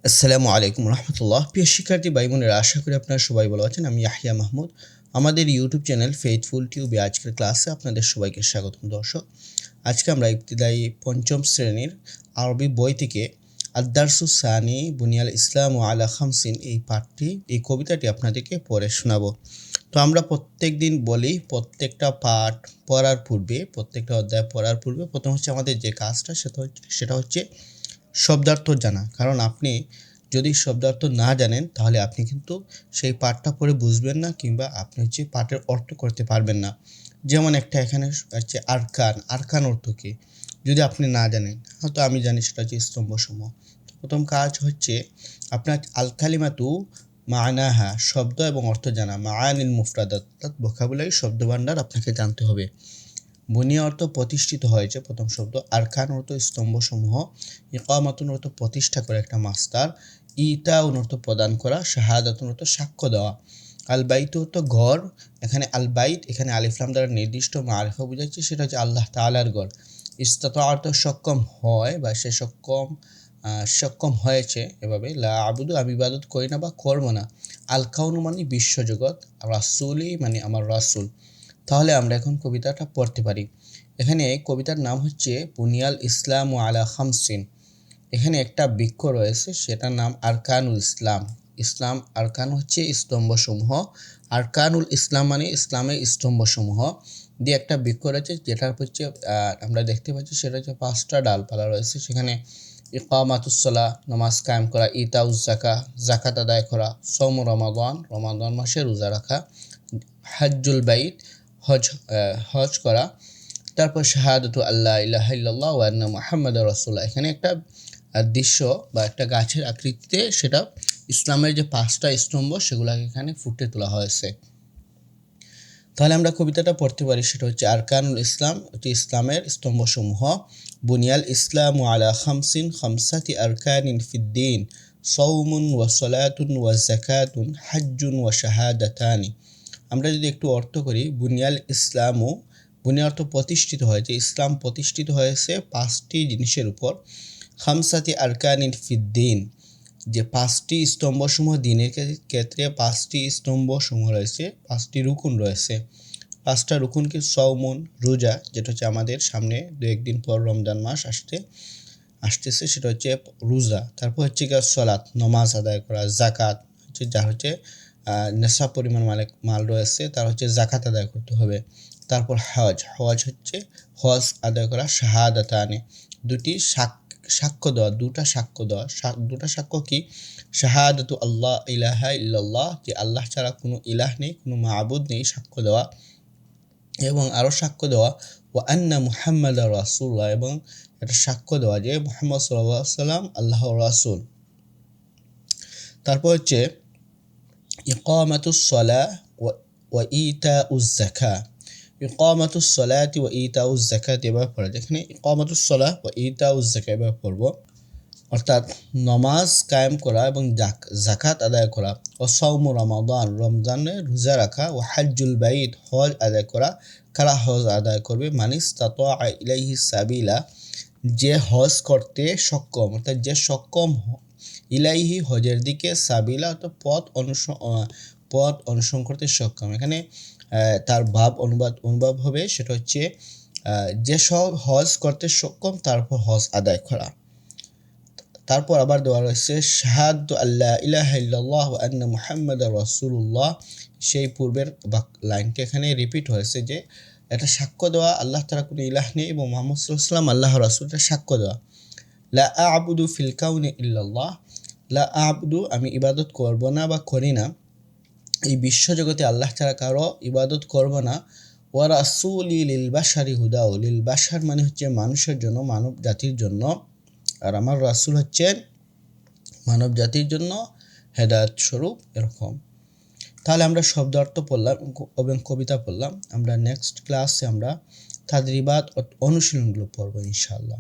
আসসালামু আলাইকুম রহমতুল্লাহ। প্রিয় শিক্ষার্থী ভাই বোনেরা, আশা করি আপনারা সবাই ভালো আছেন। আমি ইয়াহিয়া মাহমুদ। আমাদের ইউটিউব চ্যানেল ফেইথফুল টিউবে আজকের ক্লাসে আপনাদের সবাইকে স্বাগতম। দর্শক, আজকে আমরা ইবতিদায়ী পঞ্চম শ্রেণীর আরবি বই থেকে আদ-দারসুস সানি বুনিয়াল ইসলাম ও আলা খামসিন এই কবিতাটি আপনাদেরকে পড়ে শোনাবো। তো আমরা প্রত্যেক দিন বলি, প্রত্যেকটা পাঠ পড়ার পূর্বে, প্রত্যেকটা অধ্যায় পড়ার পূর্বে প্রথম হচ্ছে আমাদের যে কাজটা সেটা হচ্ছে শব্দার্থ জানা। কারণ আপনি যদি শব্দার্থ না জানেন তাহলে আপনি কিন্তু সেই পাঠটা পড়ে বুঝবেন না, কিংবা আপনি হচ্ছে পাঠের অর্থ করতে পারবেন না। যেমন একটা এখানে হচ্ছে আরকান অর্থ কী যদি আপনি না জানেন, হয়তো আমি জানি সেটা হচ্ছে স্তম্ভসমূহ। প্রথম কাজ হচ্ছে আপনার আল কালিমাতু মানাহা, শব্দ এবং অর্থ জানা। মাআনিল মুফরাদাত, অর্থাৎ ভোকাবুলারি শব্দভাণ্ডার আপনাকে জানতে হবে। বুনিয়া অর্থ প্রতিষ্ঠিত হয়েছে, প্রথম শব্দ। আরকান অর্থ স্তম্ভসমূহ। ইকামাতুন অর্থ প্রতিষ্ঠা করে একটা মাস্টার। ইতাউন অর্থ প্রদান করা। শাহাদাতুন অর্থ সাক্ষ্য দেওয়া। আল বাইত অর্থ ঘর। এখানে আল বাইত, এখানে আলিফ লাম দ্বারা নির্দিষ্ট মারিফা বোঝাচ্ছে, সেটা হচ্ছে আল্লাহ তাআলার ঘর। ইস্তাতা অর্থ সক্ষম হয় বা সে সক্ষম হয়েছে। এভাবে লা আবুদু, আমি ইবাদত করি না বা করবো না। আল কাউনু মানে বিশ্বজগৎ। রাসূলি মানে আমার রাসূল। তাহলে আমরা এখন কবিতাটা পড়তে পারি। এখানে কবিতার নাম হচ্ছে বুনিয়াল ইসলাম ও আলা খামসিন। এখানে একটা বৃক্ষ রয়েছে, সেটার নাম আরকানুল ইসলাম। ইসলাম আরকান হচ্ছে স্তম্ভসমূহ। আরকানুল ইসলাম মানে ইসলামের স্তম্ভসমূহ দিয়ে একটা বৃক্ষ রয়েছে, যেটার হচ্ছে আমরা দেখতে পাচ্ছি সেটা হচ্ছে 5টা ডালপালা রয়েছে। সেখানে ইকামাতুসসালাহ, নামাজ কায়েম করা। ইতাউজ যাকাত, যাকাত আদায় করা। সওম রমাদান মাসে রোজা রাখা। হাজ্জুল বাইত, হজ করা। তারপর শাহাদাতু আল্লাহ ইলাহা ইল্লাল্লাহ ওয়া আন্না মুহাম্মাদুর রাসূলুল্লাহ। এখানে একটা দৃশ্য বা একটা গাছের আকৃতিতে সেটা ইসলামের যে 5টা স্তম্ভ সেগুলোকে এখানে ফুটে তোলা হয়েছে। তাহলে আমরা কবিতাটা পড়তে পারি। সেটা হচ্ছে আরকানুল ইসলাম, এটি ইসলামের স্তম্ভসমূহ। বুনিয়াল ইসলাম আলা খামসিন, খামসাতি আরকানিন ফিদ্দিন, সাওমুন ওয়া সালাতুন ওয়া যাকাতুন, হাজ্জুন ওয়া শাহাদাতানি। আমরা যদি একটু অর্থ করি, বুনিয়াল ইসলামও, বুনিয়া অর্থ প্রতিষ্ঠিত হয়েছে। ইসলাম প্রতিষ্ঠিত হয়েছে 5টি জিনিসের উপর। খামসাতি আরকানিন ফিদ্দিন, যে 5টি স্তম্ভসমূহ, দিনের ক্ষেত্রে 5টি স্তম্ভসমূহ রয়েছে, 5টি রুকুন রয়েছে। 5টা রুকুন কি? সওমুন, রোজা, যেটা হচ্ছে আমাদের সামনে 2-1 দিন পর রমজান মাস আসতেছে, সেটা হচ্ছে রোজা। তারপর হচ্ছে সলাত, নামাজ আদায় করা। যাকাত হচ্ছে যা হচ্ছে নেশাব পরিমাণ মাল রয়েছে তার হচ্ছে যাকাত আদায় করতে হবে। তারপর হজ হচ্ছে হজ আদায় করা। শাহাদাতানি, দুটি সাক্ষ্য দেওয়া, দুটা সাক্ষ্য কি? শাহাদাতু আল্লাহ ইলাহা ইল্লাল্লাহ, যে আল্লাহ ছাড়া কোনো ইলাহ নেই, কোনো মাবুদ নেই, সাক্ষ্য দেওয়া। এবং আরও সাক্ষ্য দেওয়া ওয়া আন্না মুহাম্মাদুর রাসূলুল্লাহ, এবং এটা সাক্ষ্য দেওয়া যে মুহাম্মদ সাল্লাল্লাহু আলাইহি ওয়াসাল্লাম আল্লাহর রাসূল। তারপর হচ্ছে ইকামাতুস সালাহ ওয়া ইতাউজ যাকাত। ইকামাতুস সালাতি ওয়া ইতাউজ যাকাত, এভাবে পড়া যায়। এখানে ইকামাতুস সালাহ ওয়া ইতাউজ যাকাত এভাবে পড়ব, অর্থাৎ নমাজ কায়েম করা এবং যাকাত আদায় করা। ও সাওমু রমাদান, রমজানে রোজা রাখা। ও হাজ্জুল বাইত, হজ আদায় করা। কারা হজ আদায় করবে? মানিস্তাতা ইলাইহি সাবিলা, যে হজ করতে সক্ষম, অর্থাৎ যে সক্ষম। ইলাইহি, হজের দিকে। সাবিলা অর্থাৎ পথ অনুসরণ করতে সক্ষম। এখানে তার অনুবাদ হবে, সেটা হচ্ছে যে সব হজ করতে সক্ষম তারপর হজ আদায় করা। তারপর আবার দেওয়া রয়েছে শাহাদাতু আল্লাহ ইলাহা ইল্লাল্লাহ ওয়া আন্না মুহাম্মাদুর রাসূলুল্লাহ। সেই পূর্বের লাইনটি এখানে রিপিট হয়েছে, যে এটা সাক্ষ্য দেওয়া আল্লাহ তাআলা কোনো ইলাহ নেই এবং মুহাম্মদ সাল্লাল্লাহু আলাইহি ওয়াসাল্লাম আল্লাহর রাসূল, এটা সাক্ষ্য দেওয়া। লা আ'বুদু ফিল কাউনি ইল্লাল্লাহ, লা আ'বুদু, আমি ইবাদত করব না বা করি না, এই বিশ্বজগতে আল্লাহ ছাড়া কারো ইবাদত করব না। ওয়া রাসূলি লিল বাশারি হুদাও, লিল বাশার মানে হচ্ছে মানুষের জন্য, মানব জাতির জন্য, আর আমার রাসূল হচ্ছেন মানব জাতির জন্য হেদায়েত স্বরূপ, এরকম। তাহলে আমরা শব্দার্থ পড়লাম এবং কবিতা পড়লাম। আমরা নেক্সট ক্লাসে আমরা তাদরিবাত অনুশীলনগুলো পড়বো ইনশাআল্লাহ।